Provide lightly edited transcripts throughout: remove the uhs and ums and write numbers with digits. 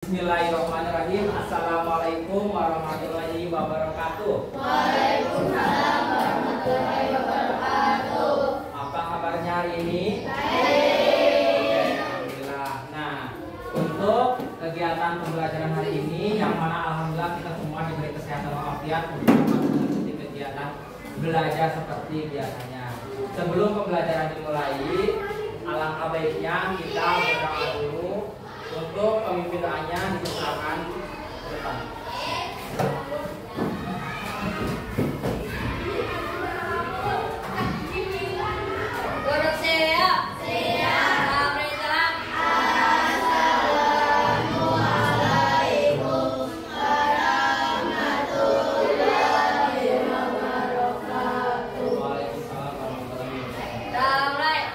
Bismillahirrahmanirrahim. Assalamualaikum warahmatullahi wabarakatuh. Waalaikumsalam warahmatullahi wabarakatuh. Apa kabarnya hari ini? Baik. Alhamdulillah. Nah, untuk kegiatan pembelajaran hari ini, yang mana alhamdulillah kita semua diberi kesehatan walafiat untuk mengikuti kegiatan belajar seperti biasanya. Sebelum pembelajaran dimulai, alangkah baiknya kita berdoa dulu. Untuk pemimpin doanya dipersilakan ke depan. Guru siap. Assalamualaikum warahmatullahi wabarakatuh. Waalaikumsalam warahmatullahi wabarakatuh. Damai.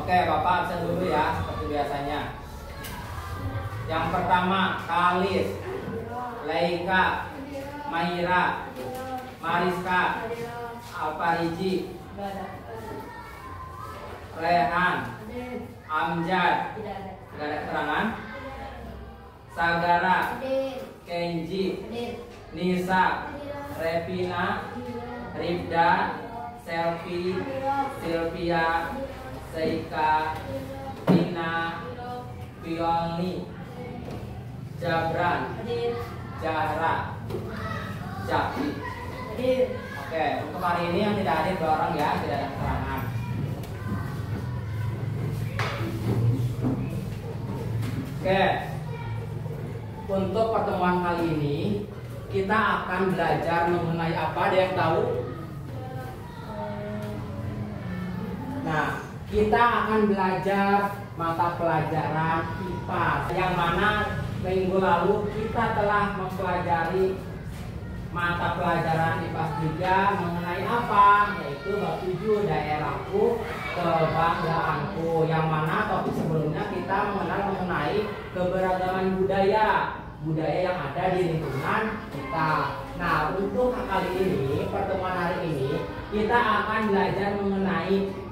Oke, Bapak absen dulu ya, seperti biasanya. Yang pertama, Kalis, Laika, Maira, Mariska, Alfariji, Rehan, Amjad, gak ada keterangan. Sagara, Kenji, Nisa, Revina, Ribda, Selvi, Sylvia, Seika, Tina, Piolni, Jabran, Jahra, Jaki. Oke, untuk hari ini yang tidak hadir 2 orang ya, tidak ada keterangan. Oke, untuk pertemuan kali ini kita akan belajar mengenai apa? Ada yang tahu? Nah, kita akan belajar mata pelajaran IPA, yang mana minggu lalu kita telah mempelajari mata pelajaran IPA 3 mengenai apa? Yaitu bab 7, daerahku, kebanggaanku, yang mana topik sebelumnya kita mengenal mengenai keberagaman budaya yang ada di lingkungan kita. Nah, untuk kali ini, pertemuan hari ini, kita akan belajar mengenai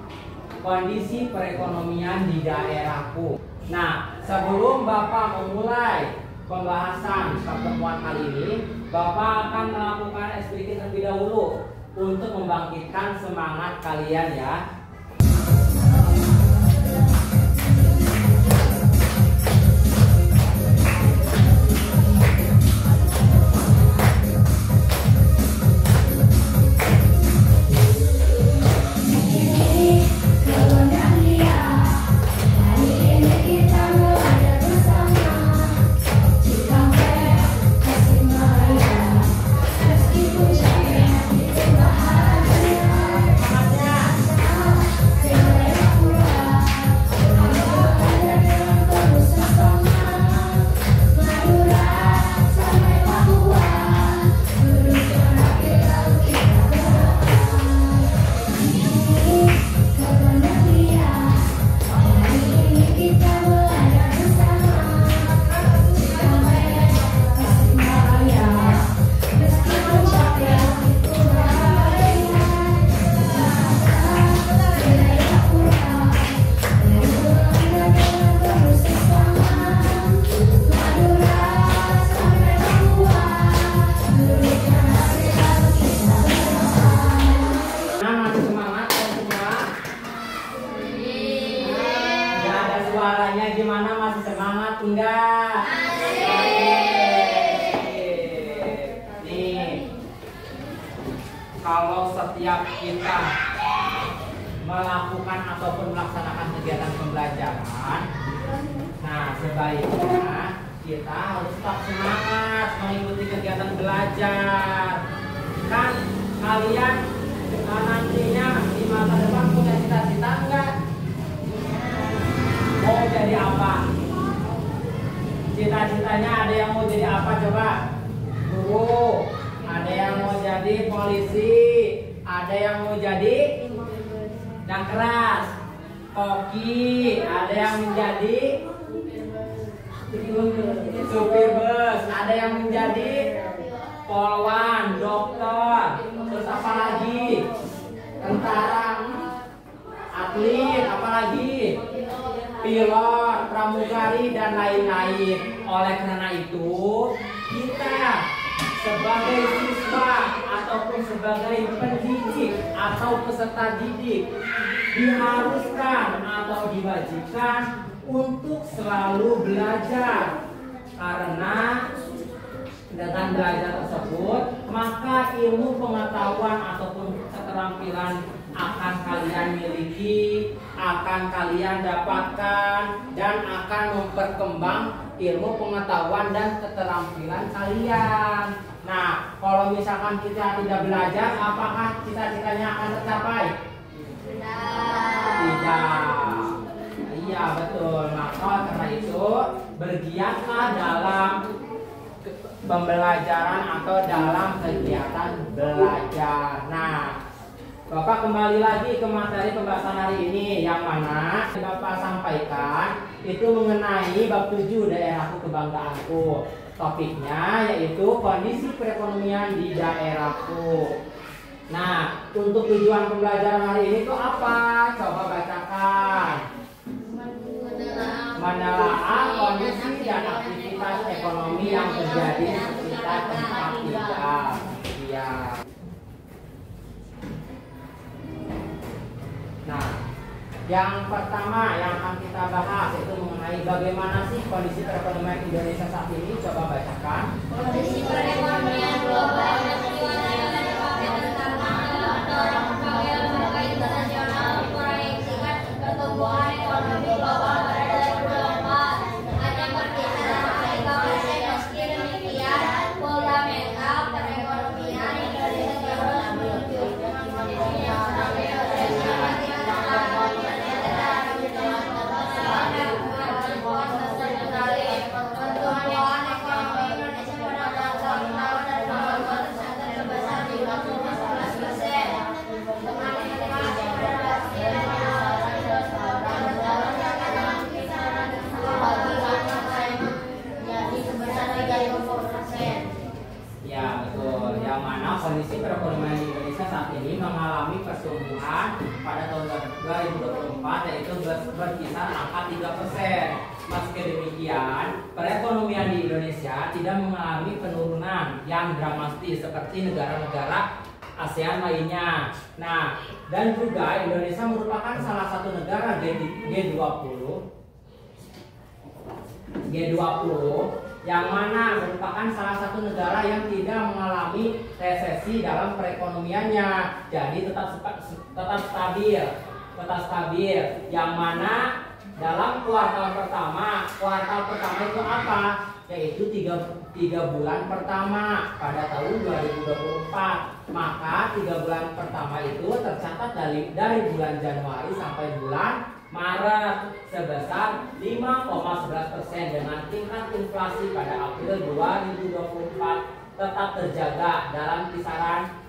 kondisi perekonomian di daerahku. Nah, sebelum Bapak memulai pembahasan pertemuan kali ini, Bapak akan melakukan sedikit terlebih dahulu untuk membangkitkan semangat kalian ya. setiap kita melakukan ataupun melaksanakan kegiatan pembelajaran, nah sebaiknya kita harus tetap semangat mengikuti kegiatan belajar. Kan kalian nantinya di masa depan punya cita-cita enggak? Mau jadi apa? Cita-citanya ada yang mau jadi apa coba? Guru, ada yang mau jadi polisi, ada yang mau jadi yang keras, koki, ada yang menjadi supir bus, ada yang menjadi polwan, dokter, terus apa lagi? Tentara, atlet, apa lagi? Pilot, pramugari, dan lain-lain. Oleh karena itu, kita sebagai siswa ataupun sebagai pendidik atau peserta didik diharuskan atau diwajibkan untuk selalu belajar, karena dengan belajar tersebut maka ilmu pengetahuan ataupun keterampilan akan kalian miliki, akan kalian dapatkan, dan akan memperkembang ilmu pengetahuan dan keterampilan kalian. Nah, kalau misalkan kita tidak belajar, apakah cita-citanya akan tercapai? Tidak. Iya, betul. Maka karena itu bergiatlah dalam pembelajaran atau dalam kegiatan belajar. Nah, Bapak kembali lagi ke materi pembahasan hari ini, yang mana Bapak sampaikan itu mengenai bab 7 daerahku kebanggaanku. Topiknya yaitu kondisi perekonomian di daerahku. Nah, untuk tujuan pembelajaran hari ini itu apa? Coba bacakan. Menelaah kondisi dan aktivitas ekonomi yang terjadi di sekitar tempat tinggal. Iya. Nah, yang pertama yang akan kita bahas itu mengenai bagaimana sih kondisi perekonomian Indonesia saat ini. Coba bacakan. Kondisi perekonomian global yang diwariskan dari Paket Internasional mendorong berbagai lembaga internasional memproyeksikan pertumbuhan ekonomi global pada 2024 hanya berkisar 3%. Meski demikian, fundamental perekonomian Indonesia terus menunjukkan kondisi yang stabil dan dapat dikatakan pertumbuhan ekonomi Indonesia pada tahun dari 2020 terbesar di 11%. Dengan inflasi pada nilai kisaran 2,5% jadi sebesar 30%. Ya, betul. Yang mana kondisi perekonomian di Indonesia saat ini mengalami pertumbuhan pada tahun 2024 yaitu berkisar angka 3%. Meski demikian, perekonomian di Indonesia tidak mengalami penurunan yang dramatis seperti negara-negara ASEAN lainnya. Nah, dan juga Indonesia merupakan salah satu negara G20 yang mana merupakan salah satu negara yang tidak mengalami resesi dalam perekonomiannya. Jadi tetap stabil. Yang mana dalam kuartal pertama itu apa? Yaitu tiga bulan pertama pada tahun 2024. Maka 3 bulan pertama itu tercatat dari bulan Januari sampai bulan Maret sebesar 5,11% dengan tingkat inflasi pada April 2024 tetap terjaga dalam kisaran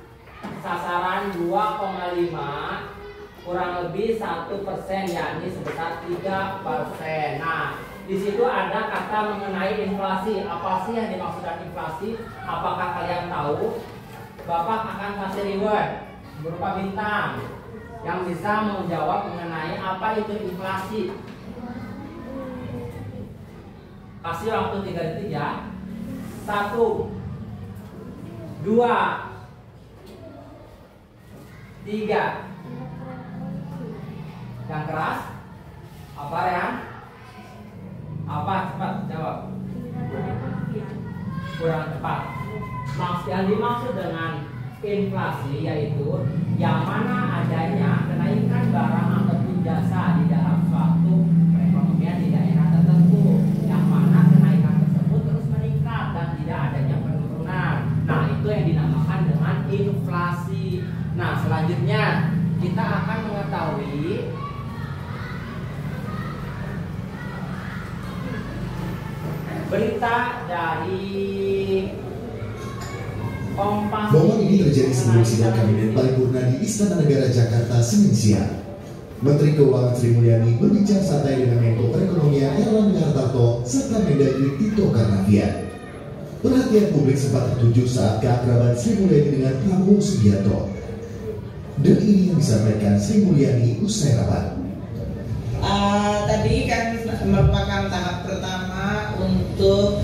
sasaran 2,5 kurang lebih 1%, yakni sebesar 3%. Nah, di situ ada kata mengenai inflasi. Apa sih yang dimaksudkan inflasi? Apakah kalian tahu? Bapak akan kasih reward berupa bintang yang bisa menjawab mengenai apa itu inflasi. Kasih waktu 3 detik ya. 1, 2, 3. Yang keras? Apa ya? Apa? Cepat jawab. Kurang cepat. Yang dimaksud dengan inflasi, yaitu yang mana adanya kenaikan barang ataupun jasa di dalam suatu perekonomian di daerah tertentu, yang mana kenaikan tersebut terus meningkat dan tidak adanya penurunan. Nah, itu yang dinamakan dengan inflasi. Nah, selanjutnya kita akan mengetahui berita dari Kompas. Momen ini terjadi sebelum sidang kabinet paripurna di Istana Negara Jakarta Senin siang. Menteri Keuangan Sri Mulyani berbicara santai dengan Menko Perekonomian Erlangga Hartarto serta Mendagri Tito Karnavian. Perhatian publik sempat tertuju saat keakraban Sri Mulyani dengan Prabowo Subianto. Dan ini yang disampaikan Sri Mulyani usai rapat. Tadi kan merupakan tahap pertama untuk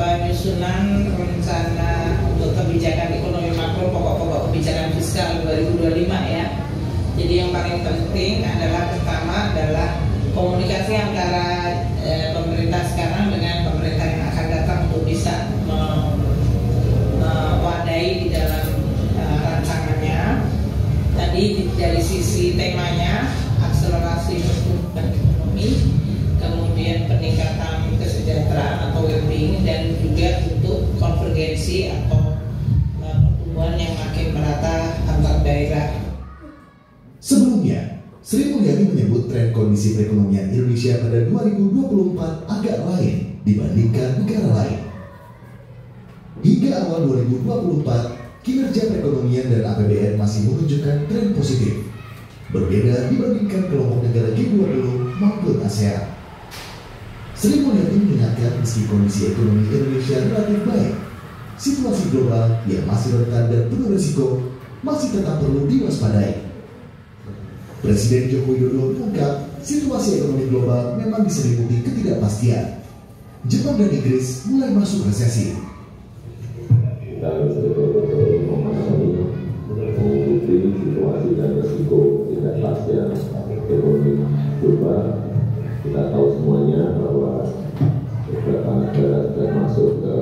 penyusunan rencana untuk kebijakan ekonomi makro pokok-pokok kebijakan fiskal 2025 ya. Jadi yang paling penting adalah pertama adalah komunikasi antara pemerintah sekarang dengan pemerintah yang akan datang untuk bisa mewadai di dalam rancangannya. Tadi dari sisi temanya akselerasi pertumbuhan ekonomi, kemudian peningkatan kesejahteraan atau well-being, dan juga untuk konvergensi atau pertumbuhan yang makin merata antar daerah. Sebelumnya, Sri Mulyani menyebut tren kondisi perekonomian Indonesia pada 2024 agak lain dibandingkan negara lain. Hingga awal 2024, kinerja perekonomian dan APBN masih menunjukkan tren positif, berbeda dibandingkan kelompok negara G20 maupun ASEAN. Sri Mulyani mengingatkan meski kondisi ekonomi Indonesia relatif baik, situasi global yang masih rentan dan penuh risiko masih tetap perlu diwaspadai. Presiden Joko Widodo mengungkap situasi ekonomi global memang diselimuti ketidakpastian. Jepang dan Inggris mulai masuk resesi. Kita harus betul-betul memahami, mengikuti situasi dan risiko ketidakpastian ekonomi global. Kita tahu semuanya bahwa beberapa negara sudah masuk ke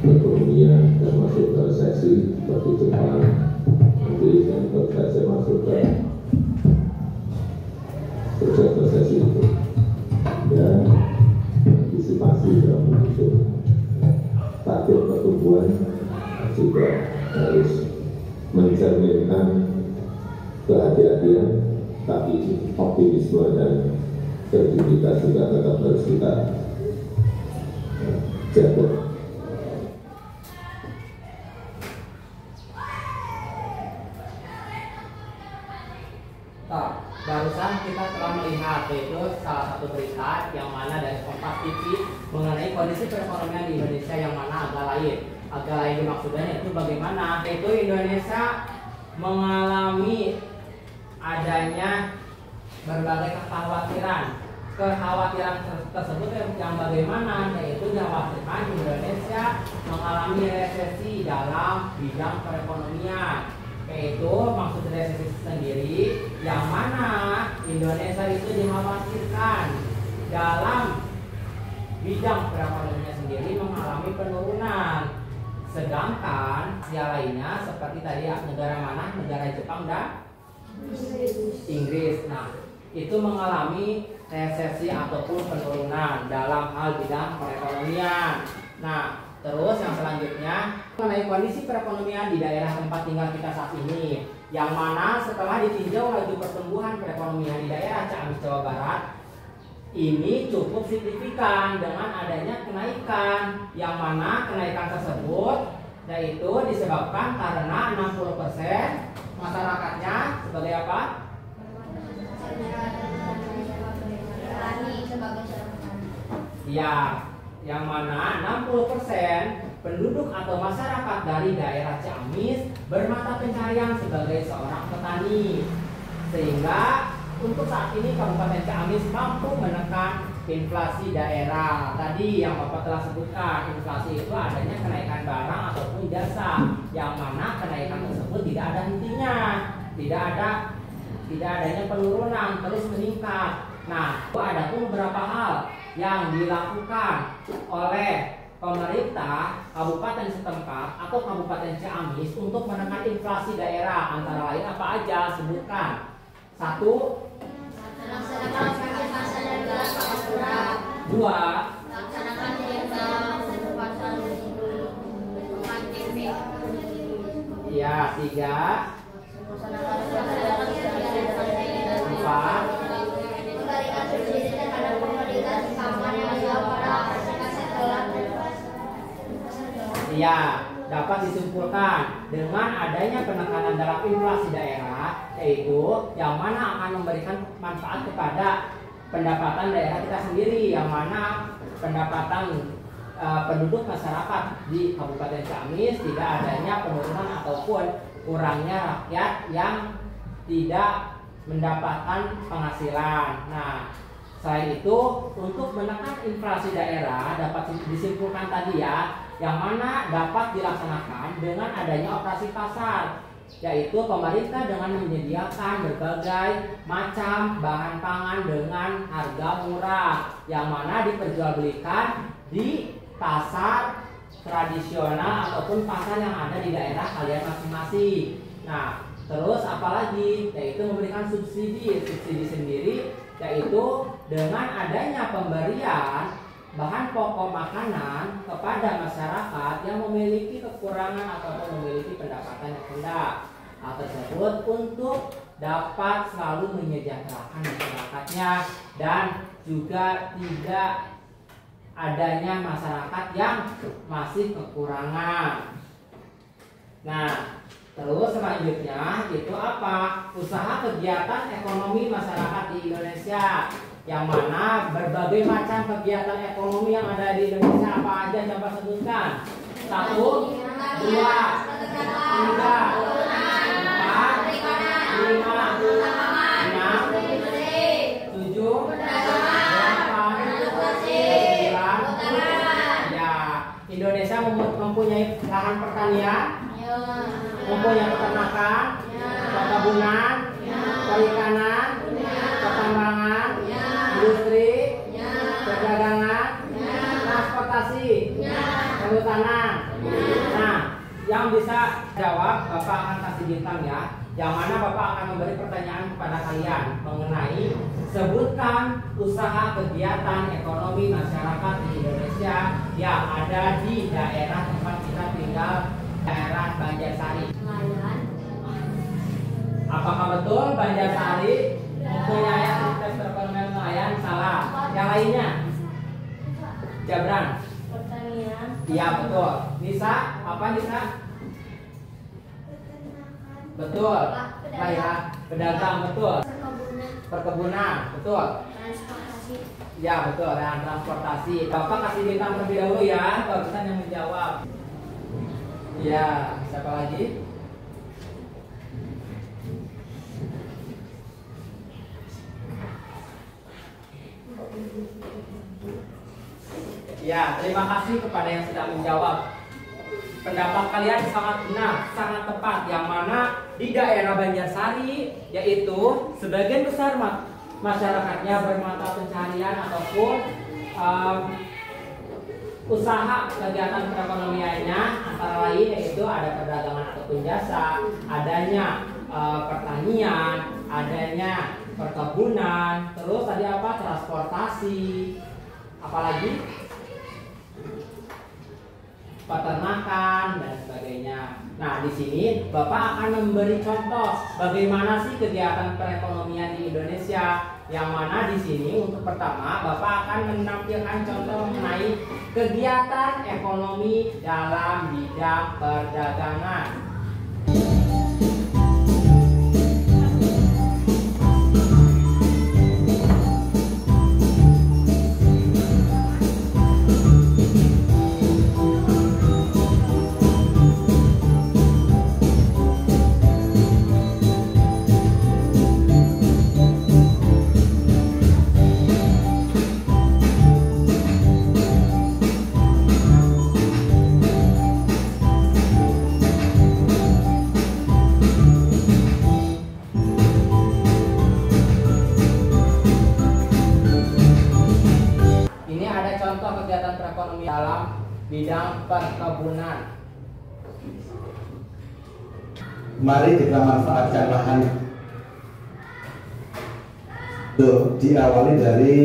perekonomian dan masuk ke resesi seperti Jepang, Inggris, dan resesi masuk ke proses resesi itu. Dan antisipasi dalam bentuk target pertumbuhan juga harus mencerminkan kehati-hatian, tapi optimisme dan kredibilitas juga tetap harus kita jaga. Barusan kita telah melihat yaitu salah satu berita yang mana dari Kompas TV mengenai kondisi perekonomian di Indonesia yang mana agak lain. Agak lain maksudnya itu bagaimana? Yaitu Indonesia mengalami adanya berbagai kekhawatiran. Kekhawatiran tersebut yang bagaimana? Yaitu dikhawatirkan Indonesia mengalami resesi dalam bidang perekonomian. Yaitu maksud resesi sendiri yang mana Indonesia itu dikhawatirkan dalam bidang perekonomian sendiri mengalami penurunan, sedangkan Asia lainnya seperti tadi negara mana? Negara Jepang dan Inggris. Nah, itu mengalami resesi ataupun penurunan dalam hal bidang perekonomian. Nah, terus yang selanjutnya mengenai kondisi perekonomian di daerah tempat tinggal kita saat ini, yang mana setelah ditinjau laju pertumbuhan perekonomian di daerah Ciamis, Jawa Barat, ini cukup signifikan dengan adanya kenaikan, yang mana kenaikan tersebut yaitu disebabkan karena 60% masyarakatnya sebagai apa? Ya, yang mana 60% penduduk atau masyarakat dari daerah Ciamis bermata pencaharian sebagai seorang petani, sehingga untuk saat ini Kabupaten Ciamis mampu menekan inflasi daerah. Tadi yang Bapak telah sebutkan, inflasi itu adanya kenaikan barang ataupun jasa, yang mana kenaikan tersebut tidak ada hentinya, tidak adanya penurunan, terus meningkat. Nah, ada pun beberapa hal yang dilakukan oleh pemerintah kabupaten setempat atau Kabupaten Ciamis untuk menekan inflasi daerah, antara lain apa aja? Sebutkan. 1, Melaksanakan pasar dan gelar pengatur. 2, Melaksanakan jenjang pasar ya 3, 4, memberikan subsidi terhadap komoditas pangan yang dijual pada sektor. ya dapat disimpulkan dengan adanya penekanan dalam inflasi daerah, yaitu yang mana akan memberikan manfaat kepada pendapatan daerah kita sendiri, yang mana pendapatan penduduk masyarakat di Kabupaten Ciamis tidak adanya penurunan ataupun kurangnya rakyat yang tidak mendapatkan penghasilan. Nah, selain itu untuk menekan inflasi daerah dapat disimpulkan tadi ya, yang mana dapat dilaksanakan dengan adanya operasi pasar, yaitu pemerintah dengan menyediakan berbagai macam bahan pangan dengan harga murah yang mana diperjualbelikan di pasar tradisional ataupun pasar yang ada di daerah kalian masing-masing. Nah, terus apalagi, yaitu memberikan subsidi sendiri, yaitu dengan adanya pemberian bahan pokok makanan kepada masyarakat yang memiliki kekurangan ataupun memiliki pendapatan yang rendah. Hal tersebut untuk dapat selalu menyejahterakan masyarakatnya dan juga tidak adanya masyarakat yang masih kekurangan. Nah, terus selanjutnya itu apa? Usaha kegiatan ekonomi masyarakat di Indonesia, yang mana berbagai macam kegiatan ekonomi yang ada di Indonesia apa aja, coba sebutkan. 1, 2, 3, 4, 5, 6, 7, 8, 9. Indonesia mempunyai lahan pertanian, mempunyai peternakan, perkebunan, perikanan, pertambangan, industri, perdagangan, transportasi, kehutanan. Nah, yang bisa jawab Bapak akan kasih bintang ya. Yang mana Bapak akan memberi pertanyaan kepada kalian mengenai sebutkan usaha kegiatan ekonomi masyarakat di Indonesia yang ada di daerah tempat kita tinggal, daerah Banjarsari. Apakah betul Banjarsari mempunyai aktivitas perekonomian nelayan? Salah. Yang lainnya? Jabran. Pertanian. Iya betul. Nisa, apa Nisa? Betul. Laila, pedagang betul. Perkebunan betul. Transportasi. Ya betul, dan transportasi. Bapak kasih bintang terlebih dahulu ya, barusan yang menjawab. Ya, siapa lagi? Ya, terima kasih kepada yang sudah menjawab. Pendapat kalian sangat benar, sangat tepat. Yang mana di daerah Banjarsari, yaitu sebagian besar masyarakatnya bermata pencarian ataupun usaha kegiatan perekonomiannya antara lain yaitu ada perdagangan ataupun jasa, adanya pertanian, adanya perkebunan, terus tadi apa, transportasi, apalagi peternakan dan sebagainya. Nah, di sini Bapak akan memberi contoh bagaimana sih kegiatan perekonomian di Indonesia. Yang mana di sini untuk pertama Bapak akan menampilkan contoh mengenai kegiatan ekonomi dalam bidang perdagangan. bidang perkebunan. Mari kita manfaatkan lahan itu diawali dari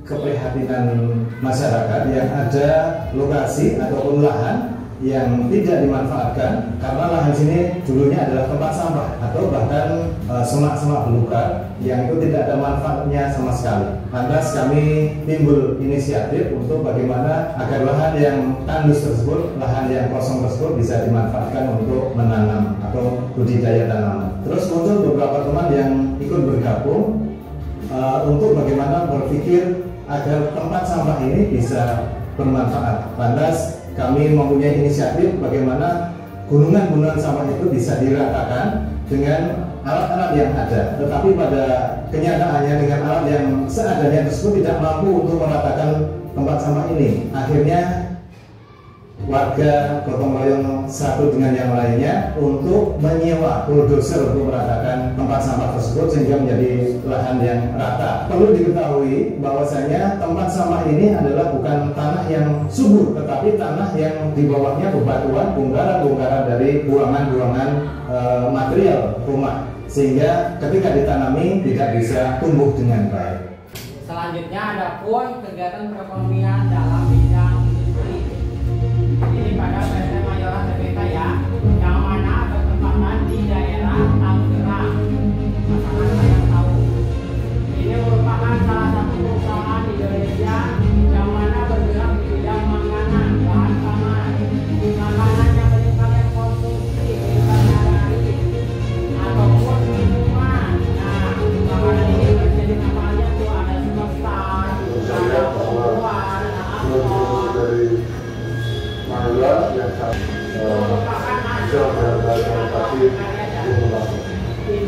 keprihatinan masyarakat yang ada lokasi ataupun lahan yang tidak dimanfaatkan karena lahan sini dulunya adalah tempat sampah atau bahkan semak-semak belukar yang itu tidak ada manfaatnya sama sekali. Lantas kami timbul inisiatif untuk bagaimana agar lahan yang tandus tersebut, lahan yang kosong tersebut bisa dimanfaatkan untuk menanam atau budidaya tanaman. Terus muncul beberapa teman yang ikut bergabung untuk bagaimana berpikir agar tempat sampah ini bisa bermanfaat. Lantas kami mempunyai inisiatif bagaimana gunungan-gunungan sampah itu bisa diratakan dengan alat-alat yang ada. Tetapi pada kenyataannya dengan alat yang seadanya tersebut tidak mampu untuk meratakan tempat sampah ini. Akhirnya warga gotong royong satu dengan yang lainnya untuk menyewa bulldozer untuk meratakan tempat sampah tersebut sehingga menjadi lahan yang rata. Perlu diketahui bahwasanya tempat sampah ini adalah bukan tanah yang subur, tetapi tanah yang di bawahnya bebatuan, bongkaran-bongkaran dari buangan-buangan material rumah, sehingga ketika ditanami tidak bisa tumbuh dengan baik. Selanjutnya ada pun kegiatan perekonomian dalam bidang industri. Ini pada PT Mayora Tbk ya, yang mana bertempatan di daerah Tangerang. Masyarakat yang tahu. Ini merupakan salah satu perusahaan di Indonesia yang mana bergerak di bidang makanan, bahan pangan, makanan yang sering kalian konsumsi sehari-hari ataupun minuman. Nah, makanan ini terjadi apa aja tuh? Ada semestan, ada buah, ada alkohol. Mayora yang bisa berorganisasi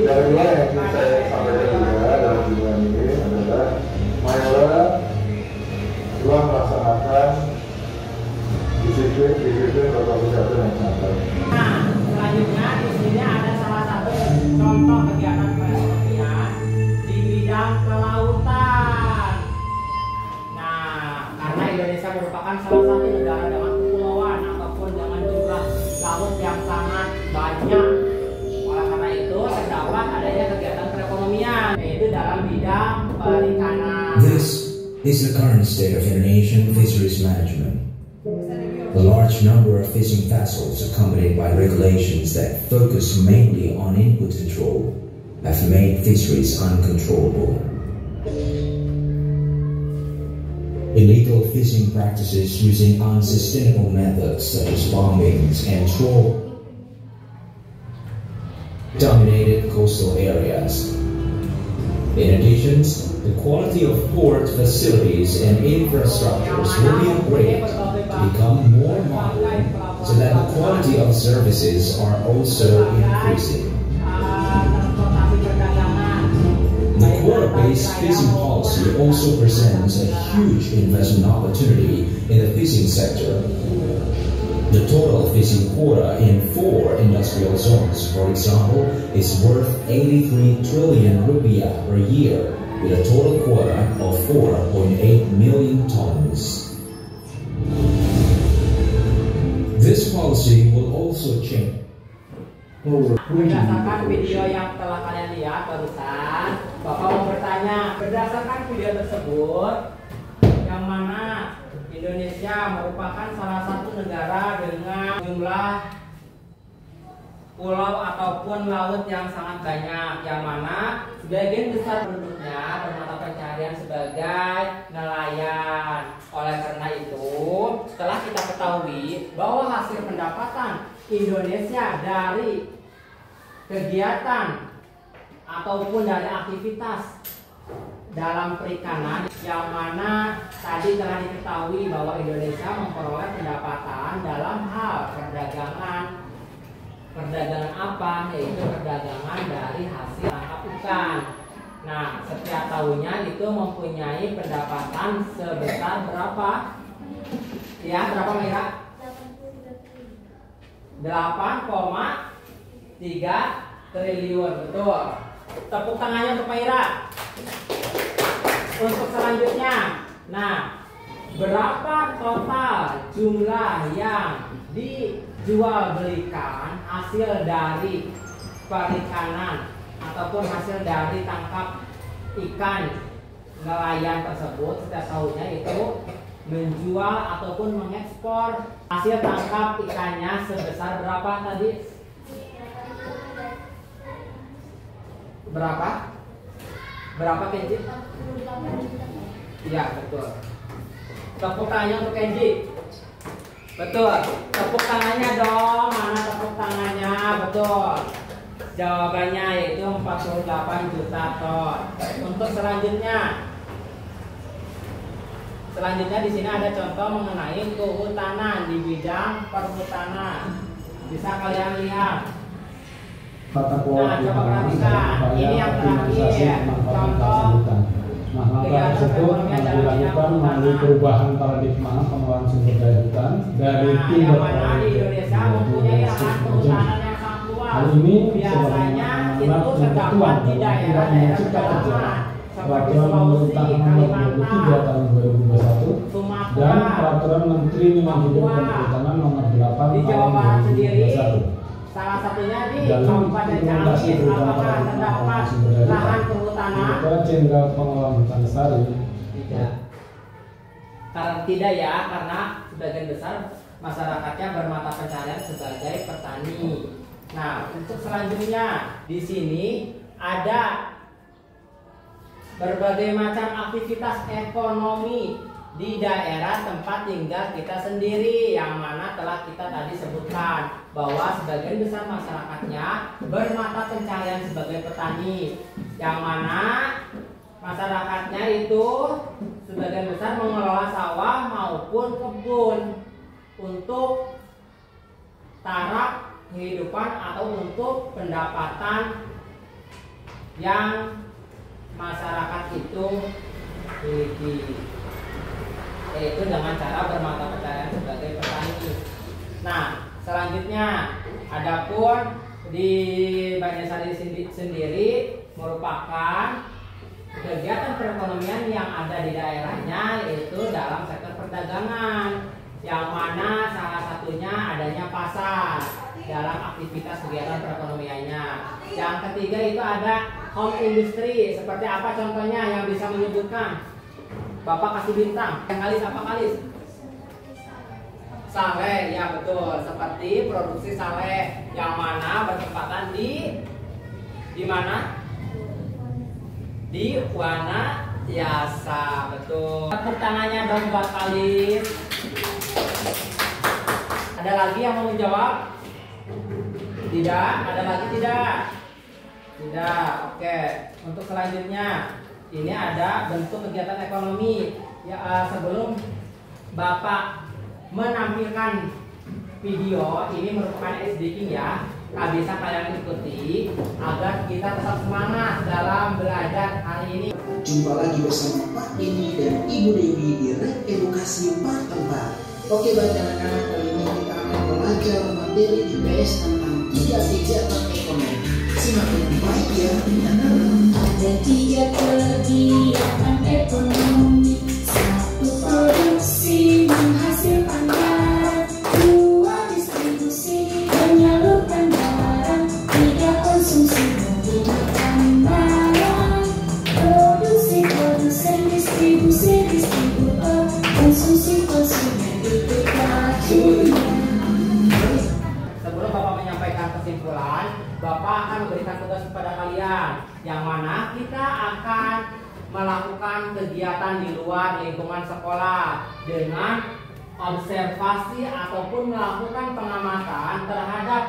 dari mulai yang ingin saya sampaikan juga dalam hubungan ini adalah Mayora telah melaksanakan disiplin protokol kesehatan yang sangat baik. Nah, selanjutnya di sini ada salah satu contoh kegiatan perekonomian di bidang kelautan. Nah, karena Indonesia merupakan salah satu negara dengan kepulauan ataupun dengan jumlah laut yang sangat banyak. Oleh karena itu, terdapat adanya kegiatan perekonomian, yaitu dalam bidang perikanan. This is the current state of Indonesian fisheries management. A large number of fishing vessels, accompanied by regulations that focus mainly on input control, have made fisheries uncontrollable. Illegal fishing practices using unsustainable methods such as bombings and trawl dominated coastal areas. In addition, the quality of port facilities and infrastructures will be upgraded to become more modern so that the quality of services are also increasing. The quota-based fishing policy also presents a huge investment opportunity in the fishing sector. The total fishing quota in 4 industrial zones, for example, is worth 83 trillion rupiah per year, with a total quota of 4.8 million tons. This policy will also change. Berdasarkan video yang telah kalian lihat barusan, Bapak mau bertanya, berdasarkan video tersebut, yang mana Indonesia merupakan salah satu negara dengan jumlah pulau ataupun laut yang sangat banyak, yang mana sebagian besar penduduknya bermata pencaharian sebagai nelayan. Oleh karena itu, setelah kita ketahui bahwa hasil pendapatan Indonesia dari kegiatan ataupun dari aktivitas dalam perikanan, yang mana tadi telah diketahui bahwa Indonesia memperoleh pendapatan dalam hal perdagangan. Perdagangan apa? Yaitu perdagangan dari hasil tangkap ikan. Nah, setiap tahunnya itu mempunyai pendapatan sebesar berapa? Ya, berapa Mira? 8,3 triliun, betul. Tepuk tangannya untuk Mira. Untuk selanjutnya, nah berapa total jumlah yang dijual belikan hasil dari perikanan ataupun hasil dari tangkap ikan nelayan tersebut setiap tahunnya itu menjual ataupun mengekspor hasil tangkap ikannya sebesar berapa tadi? Berapa Kenji? Iya betul. Tepuk tangannya untuk Kenji. Betul. Tepuk tangannya dong. Mana tepuk tangannya? Betul. Jawabannya yaitu 48 juta ton. Untuk selanjutnya di sini ada contoh mengenai kehutanan di bidang perhutanan. Bisa kalian lihat. Tata kelola Coba perhatikan. Ini yang terakhir. Contoh maka tersebut dilakukan melalui perubahan paradigma pengelolaan sumber daya hutan dari tim di Indonesia mempunyai lahan kehutanan yang sangat luas. Hal ini biasanya itu terdapat di daerah-daerah pedalaman seperti Sulawesi, Kalimantan, tahun 2021 dan Peraturan Menteri Lingkungan Hidup dan Kehutanan Nomor 8 di Jawa Barat sendiri. 2021. Salah satunya di Kabupaten Ciamis, apakah terdapat lahan kehutanan? Jenderal Pengelolaan Hutan Lestari. Tidak. Karena tidak ya, karena sebagian besar masyarakatnya bermata pencaharian sebagai petani. Nah, untuk selanjutnya di sini ada berbagai macam aktivitas ekonomi di daerah tempat tinggal kita sendiri, yang mana telah kita tadi sebutkan bahwa sebagian besar masyarakatnya bermata pencaharian sebagai petani, yang mana masyarakatnya itu sebagian besar mengelola sawah maupun kebun untuk taraf kehidupan atau untuk pendapatan yang masyarakat itu miliki, yaitu dengan cara bermata pencaharian sebagai petani. Nah, selanjutnya adapun di Banjarsari sendiri merupakan kegiatan perekonomian yang ada di daerahnya, yaitu dalam sektor perdagangan, yang mana salah satunya adanya pasar dalam aktivitas kegiatan perekonomiannya. Yang ketiga itu ada home industry. Seperti apa contohnya yang bisa menyebutkan? Bapak kasih bintang. Yang kalis apa kalis? Sale, ya betul. Seperti produksi sale, yang mana bertempatan di mana? Di Wana Yasa, betul. Tepuk tangannya dong buat kalis. Ada lagi yang mau menjawab? Tidak? Ada lagi tidak? Tidak. Oke. Untuk selanjutnya ini ada bentuk kegiatan ekonomi. Ya, sebelum Bapak menampilkan video ini merupakan SDK ya. Nah, bisa kalian ikuti agar kita tetap semangat dalam belajar hari ini. Jumpa lagi bersama Pak Denny dan Ibu Dewi di Red Edukasi 4 Oke, baik anak-anak, kali ini kita akan belajar materi IPS tentang 3 kegiatan ekonomi. Simak dengan baik ya. Ada 3 kegiatan ekonomi. 1 produksi menghasilkan barang, 2 distribusi menyalurkan barang, 3 konsumsi menggunakan barang. Produksi produsen, distribusi distributor, konsumsi konsumen itu racunnya. Sebelum Bapak menyampaikan kesimpulan, Bapak akan memberikan tugas kepada kalian, yang mana kita akan melakukan kegiatan di luar lingkungan sekolah dengan observasi ataupun melakukan pengamatan terhadap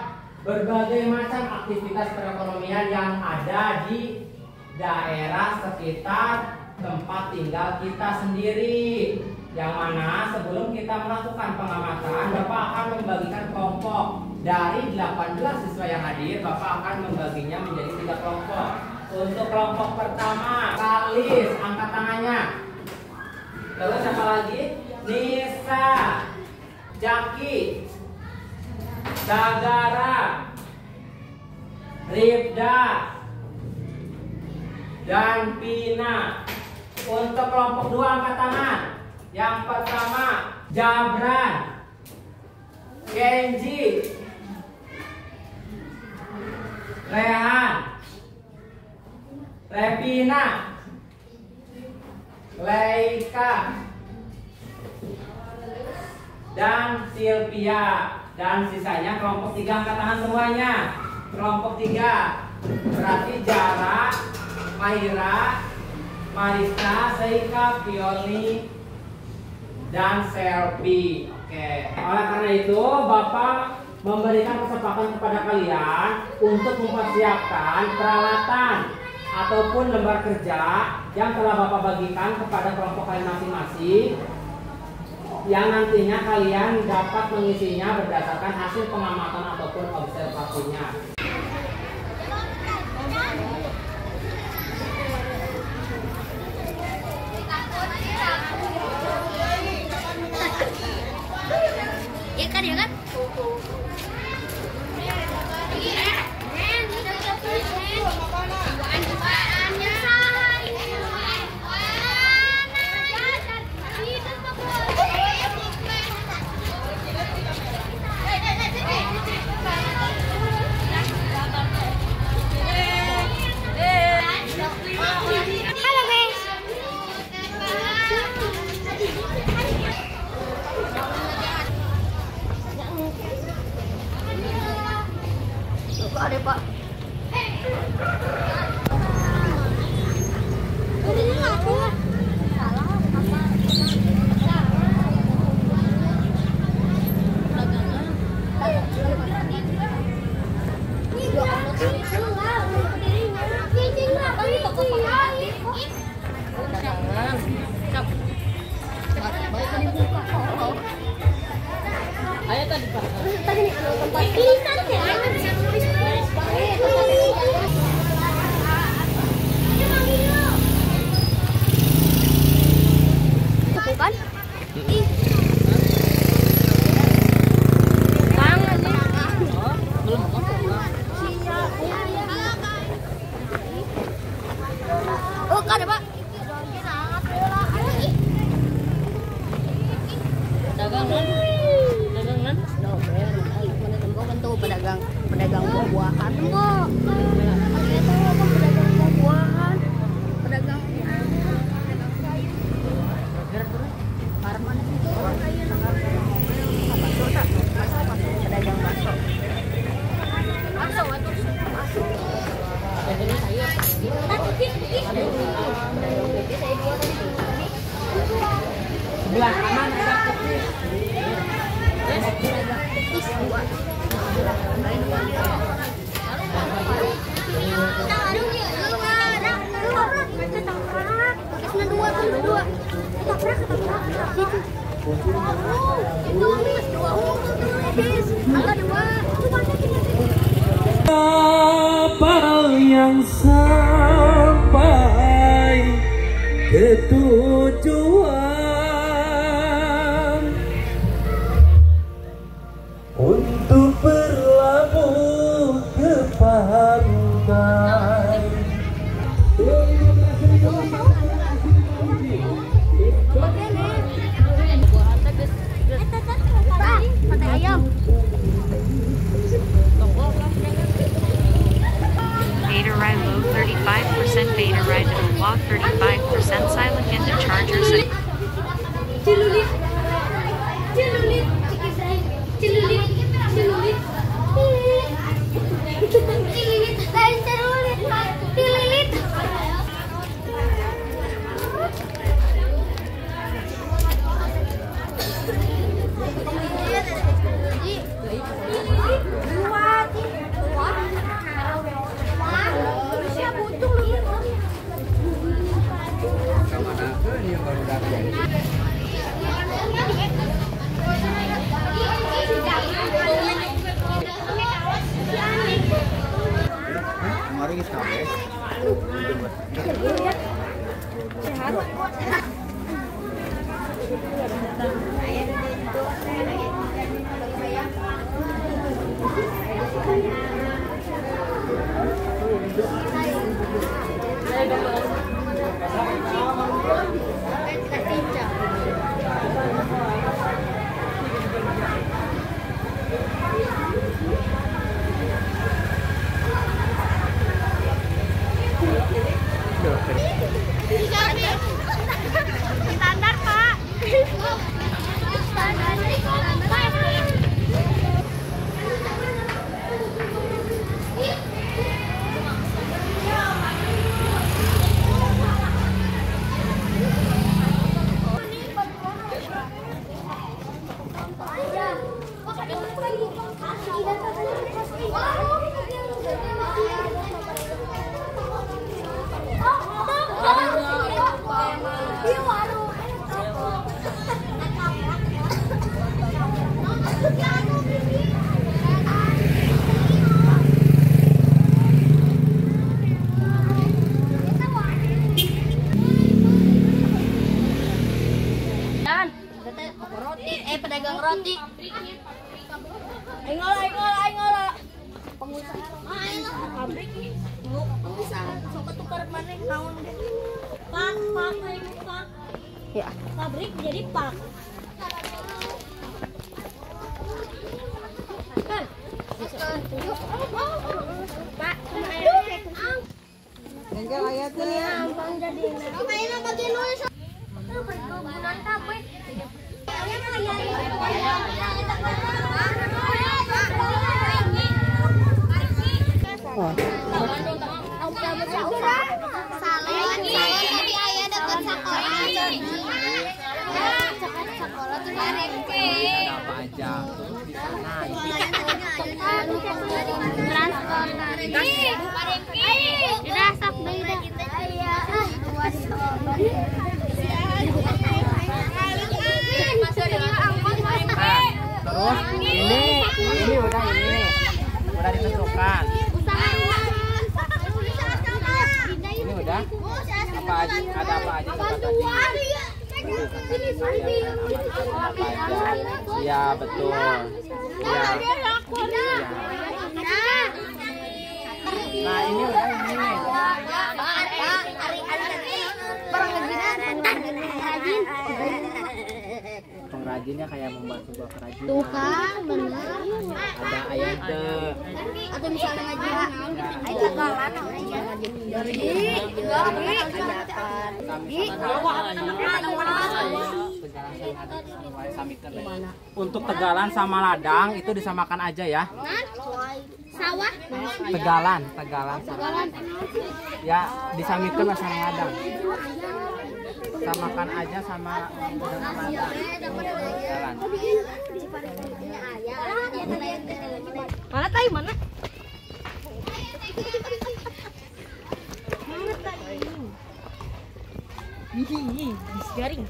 berbagai macam aktivitas perekonomian yang ada di daerah sekitar tempat tinggal kita sendiri. Yang mana sebelum kita melakukan pengamatan, Bapak akan membagikan kelompok. Dari 18 siswa yang hadir, Bapak akan membaginya menjadi 3 kelompok. Untuk kelompok pertama, Kalis, angkat tangannya. Terus siapa lagi? Nisa, Jaki, Sagara, Ribda, dan Pina. Untuk kelompok 2 angkat tangan. Yang pertama, Jabran, Kenji, Rehan, Revina, Leika, dan Sylvia. Dan sisanya kelompok 3, angkat tangan semuanya. Kelompok 3 berarti Jara, Mahira, Marista, Seika, Pioni, dan Selvi. Oke. Oleh karena itu Bapak memberikan kesempatan kepada kalian untuk mempersiapkan peralatan ataupun lembar kerja yang telah Bapak bagikan kepada kelompok kalian masing-masing, yang nantinya kalian dapat mengisinya berdasarkan hasil pengamatan ataupun observasinya. Ya kan, ya kan? Ada Pak. Ayo tadi Pak. Bukan? Oh, kan Pak. Dagangan. Pedagang buah-buahan kok. Itu pedagang buah-buahan, pedagang Parman itu pedagang bakso. Sebelah kanan ada kutis. Kapal yang sampai ke tujuan untuk berlabuh ke pantai. Pantai ayam. Beta ride low 35%, beta ride middle walk 35%, silent in the chargers. Cilulit. Cilulit. Cilulit. Cilulit. Cilulit. Lain celulit. Cilulit. Kita Pedagang roti. Ayo. Pengusaha. Pabrik. Pengusaha. Sok tukar mana tahun deh. Pak. Ya. Pabrik jadi pak. Kan. Pak, Enggak ayatnya. Ampang jadi. Kayaknya bagian nulis. Perkebunan kafe. Tadi ayah dekat sekolah. Sekolah tuh Parengke. Apa aja di sana? Transport Parengke. Udah sok beda. Terus ini udah ditentukan. Ini udah apa aja, ada apa aja coba tadi. Iya betul. Iya. Nah ini udah ini. Pengrajinnya kayak membuat sebuah kerajinan. Tuh kan, benar. Ada ayat Atau misalnya ngajin. Ayo mana? Untuk tegalan sama ladang itu disamakan aja ya. Sawah. Tegalan. Ya disamakan sama ladang. Samakan aja sama ladang. Mana tahu mana? Ih, garing.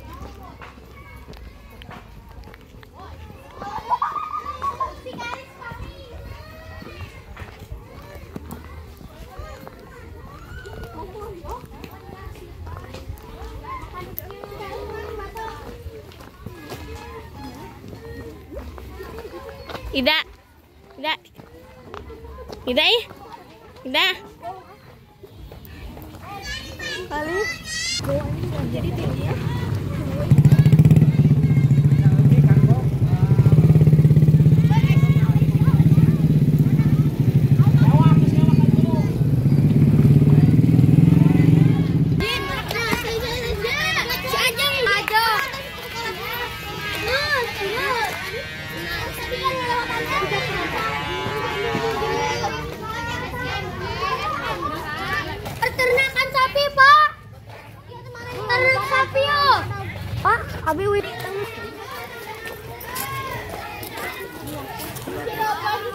Ida. Kali. Jadi tinggi ya. Peternakan sapi, Pak. Ternak sapi, yo. Pak, abi wit.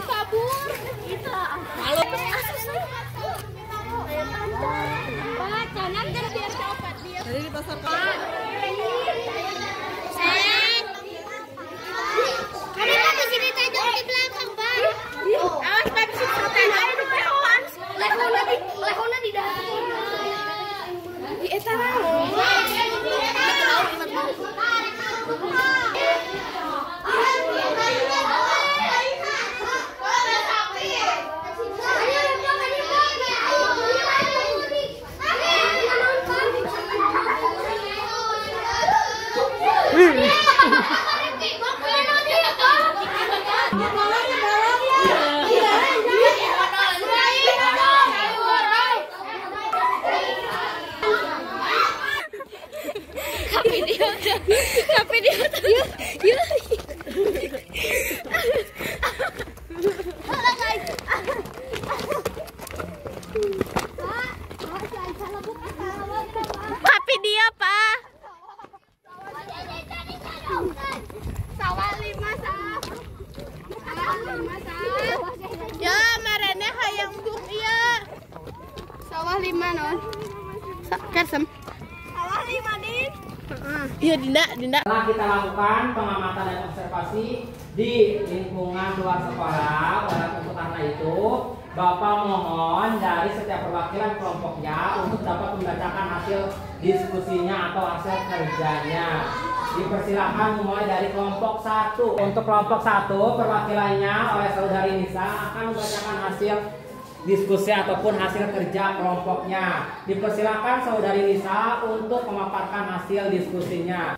Kabur. Halo. Pak, jangan biar dapat dia. Dari di pasar Ada apa di sini tadi di belakang, Pak? Awas Pak, di situ tadi di pohon. Lehona di dalam. Di eta Ya, marane hayang buk iya. Sawah 5 non. Kersem. Sawah 5 din. Iya Dinda. Setelah kita lakukan pengamatan dan observasi di lingkungan luar sekolah, untuk karena itu Bapak mohon dari setiap perwakilan kelompoknya untuk dapat membacakan hasil diskusinya atau hasil kerjanya. Dipersilakan mulai dari kelompok 1. Untuk kelompok 1 perwakilannya oleh Saudari Nisa akan membacakan hasil diskusi ataupun hasil kerja kelompoknya. Dipersilakan Saudari Nisa untuk memaparkan hasil diskusinya.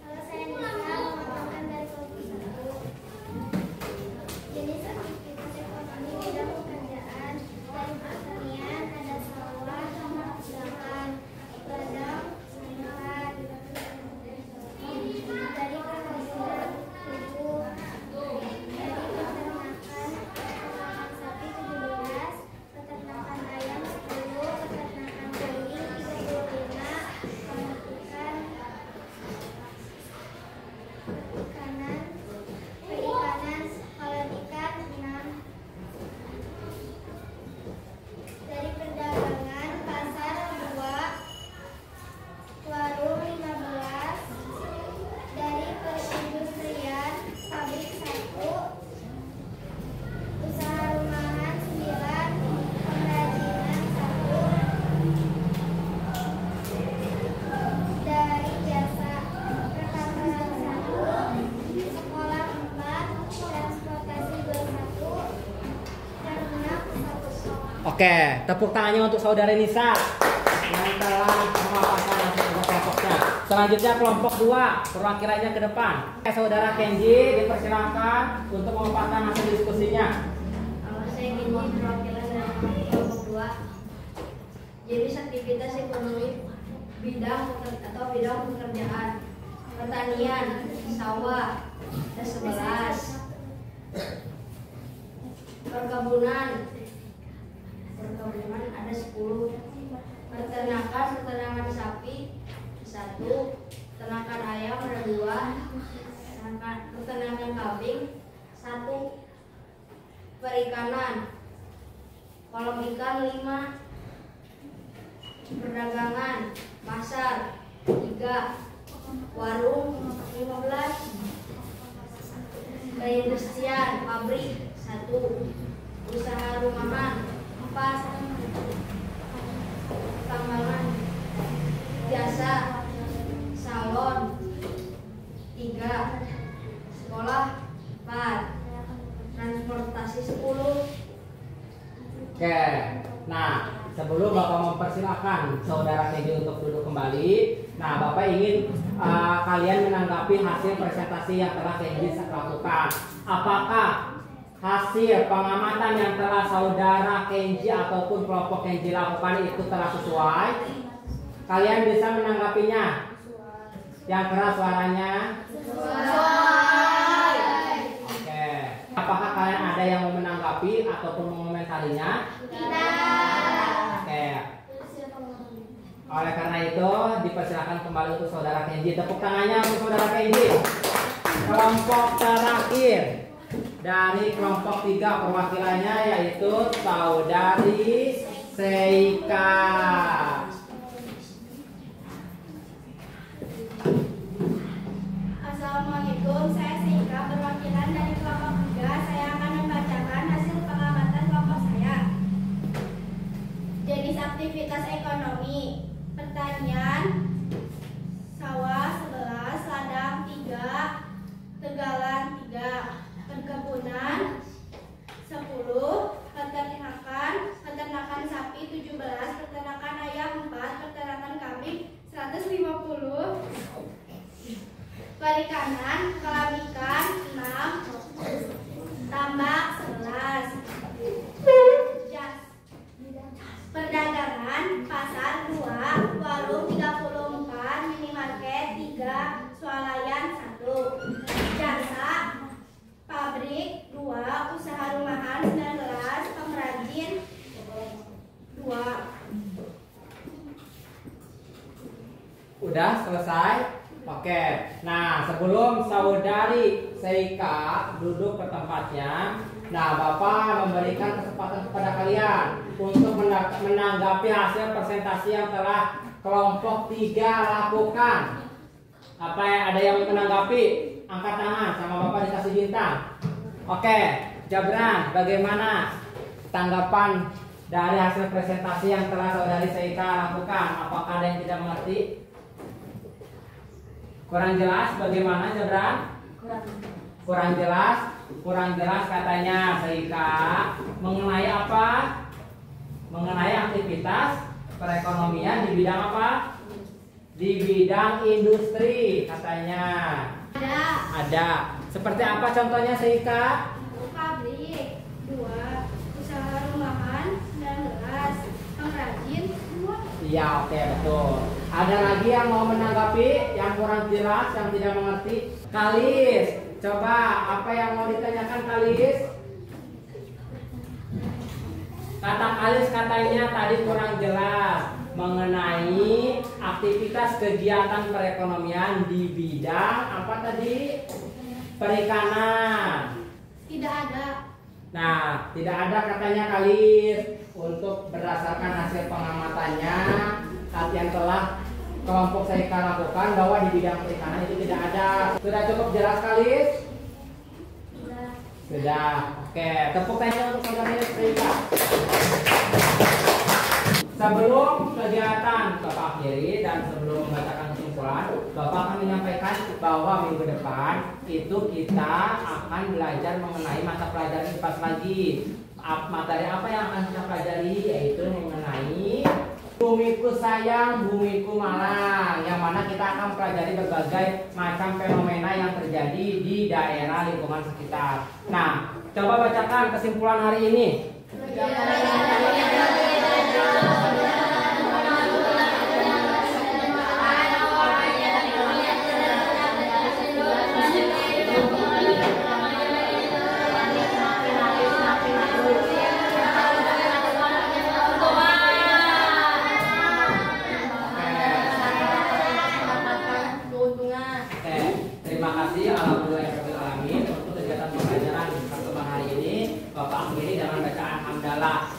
Oke, tepuk tangannya untuk Saudari Nisa yang telah memaparkan hasil kelompoknya. Selanjutnya kelompok 2, perwakilannya ke depan. Saudara Kenji dipersilakan untuk memaparkan hasil diskusinya. Saya Kenji, perwakilan dari kelompok 2. Jenis aktivitas ekonomi bidang pekerjaan: pertanian, sawah, ada 11. Perkebunan ada 10. Peternakan sapi 1. Peternakan ayam ada 2. Peternakan kambing 1. Perikanan, kolam ikan 5. Perdagangan, pasar 3. Warung 15. Perindustrian, pabrik 1. Usaha rumahan 4. Tambangan, jasa, salon 3. Sekolah 4. Transportasi 10. Oke, nah sebelum Bapak mempersilahkan Saudara Kenji untuk duduk kembali, nah Bapak ingin kalian menanggapi hasil presentasi yang telah Kenji lakukan. Apakah hasil pengamatan yang telah Saudara Kenji ataupun kelompok Kenji lakukan itu telah sesuai? Kalian bisa menanggapinya? Yang keras suaranya? Sesuai. Oke. Apakah kalian ada yang mau menanggapi ataupun mengomentarinya? Tidak. Oke. Oleh karena itu dipersilakan kembali untuk Saudara Kenji. Tepuk tangannya untuk Saudara Kenji. Kelompok terakhir dari kelompok 3 perwakilannya yaitu Saudari Seika. Assalamualaikum, saya Seika, perwakilan dari kelompok 3. Saya akan membacakan hasil pengamatan kelompok saya. Jenis aktivitas ekonomi: pertanian, sawah 11, ladang 3, tegalan 3. Perkebunan 10, peternakan sapi 17, peternakan ayam 4, peternakan kambing 150, perikanan, kolam ikan 6, tambak 11, perdagangan, pasar 2, warung 34, minimarket 3, swalayan 1, jasa, pabrik 2, usaha rumahan 19, pengrajin 2. Udah selesai? Oke. Nah, sebelum Saudari Seika duduk ke tempatnya. Nah, Bapak memberikan kesempatan kepada kalian untuk menanggapi hasil presentasi yang telah kelompok 3 lakukan. Apa ada yang menanggapi? Angkat tangan, sama Bapak dikasih bintang. Oke, Jabran, bagaimana tanggapan dari hasil presentasi yang telah saudari Seika lakukan? Apakah ada yang tidak mengerti? Kurang jelas bagaimana, Jabran? Kurang jelas katanya Seika mengenai apa? Mengenai aktivitas perekonomian di bidang apa? Di bidang industri katanya. Ada. Seperti apa contohnya Seika? Pabrik 2, usaha rumahan 19, pengrajin 2. Iya, oke, betul. Ada lagi yang mau menanggapi yang kurang jelas, yang tidak mengerti? Kalis, coba apa yang mau ditanyakan Kalis? Kata Kalis katanya tadi kurang jelas mengenai aktivitas kegiatan perekonomian di bidang apa tadi? Perikanan. Tidak ada. Nah, tidak ada katanya Kalis. Untuk berdasarkan hasil pengamatannya yang telah kelompok Seika lakukan bahwa di bidang perikanan itu tidak ada. Sudah cukup jelas Kalis? Sudah. Oke, tepuk tangan untuk saudara Seika. Sebelum kegiatan Bapak akhiri dan sebelum membacakan kesimpulan, Bapak akan menyampaikan bahwa minggu depan itu kita akan belajar mengenai mata pelajaran IPA lagi. Materi apa yang akan kita pelajari yaitu mengenai Bumiku Sayang, Bumiku Malang, yang mana kita akan pelajari berbagai macam fenomena yang terjadi di daerah lingkungan sekitar. Nah, coba bacakan kesimpulan hari ini. Terima kasih alhamdulillah untuk kegiatan pembelajaran pertemuan hari ini. Bapak akhiri dengan bacaan hamdalah.